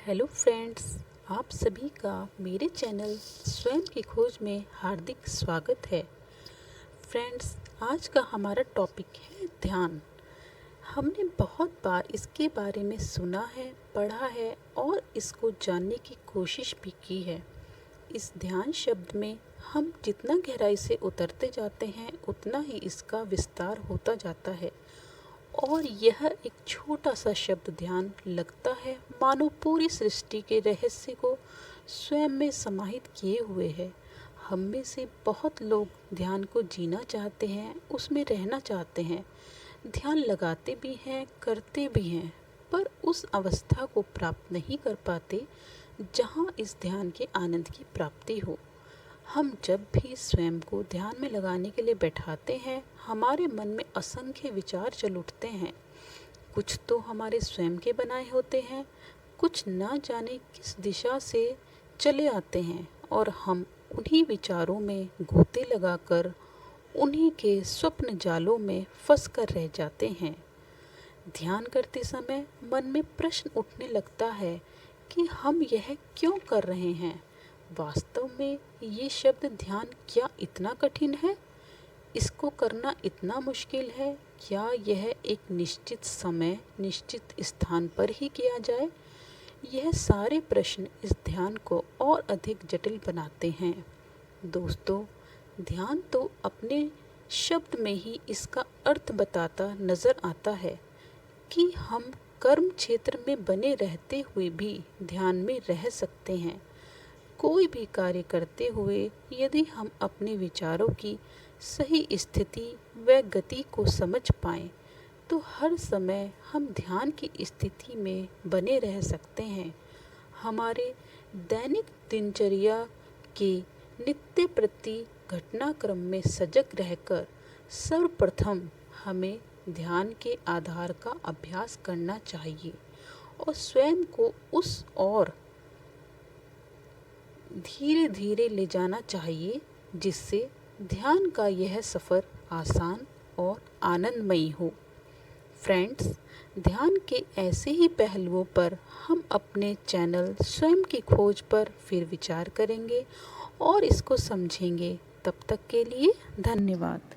Hello friends, आप सभी का मेरे चैनल स्वयं की खोज में हार्दिक स्वागत है। फ्रेंड्स, आज का हमारा टॉपिक है ध्यान। हमने बहुत बार इसके बारे में सुना है, पढ़ा है और इसको जानने की कोशिश भी की है। इस ध्यान शब्द में हम जितना गहराई से उतरते जाते हैं उतना ही इसका विस्तार होता जाता है और यह एक छोटा सा शब्द ध्यान लगता है मानो पूरी सृष्टि के रहस्य को स्वयं में समाहित किए हुए है। हम में से बहुत लोग ध्यान को जीना चाहते हैं, उसमें रहना चाहते हैं, ध्यान लगाते भी हैं, करते भी हैं, पर उस अवस्था को प्राप्त नहीं कर पाते जहाँ इस ध्यान के आनंद की प्राप्ति हो। हम जब भी स्वयं को ध्यान में लगाने के लिए बैठाते हैं, हमारे मन में असंख्य विचार चल उठते हैं। कुछ तो हमारे स्वयं के बनाए होते हैं, कुछ ना जाने किस दिशा से चले आते हैं और हम उन्हीं विचारों में गोते लगाकर उन्हीं के स्वप्न जालों में फंस कर रह जाते हैं। ध्यान करते समय मन में प्रश्न उठने लगता है कि हम यह क्यों कर रहे हैं। वास्तव में ये शब्द ध्यान क्या इतना कठिन है? इसको करना इतना मुश्किल है? क्या यह एक निश्चित समय, निश्चित स्थान पर ही किया जाए? यह सारे प्रश्न इस ध्यान को और अधिक जटिल बनाते हैं। दोस्तों, ध्यान तो अपने शब्द में ही इसका अर्थ बताता नजर आता है कि हम कर्म क्षेत्र में बने रहते हुए भी ध्यान में रह सकते हैं। कोई भी कार्य करते हुए यदि हम अपने विचारों की सही स्थिति व गति को समझ पाएं, तो हर समय हम ध्यान की स्थिति में बने रह सकते हैं। हमारे दैनिक दिनचर्या के नित्य प्रति घटनाक्रम में सजग रहकर सर्वप्रथम हमें ध्यान के आधार का अभ्यास करना चाहिए और स्वयं को उस ओर धीरे धीरे ले जाना चाहिए, जिससे ध्यान का यह सफ़र आसान और आनंदमयी हो। फ्रेंड्स, ध्यान के ऐसे ही पहलुओं पर हम अपने चैनल स्वयं की खोज पर फिर विचार करेंगे और इसको समझेंगे। तब तक के लिए धन्यवाद।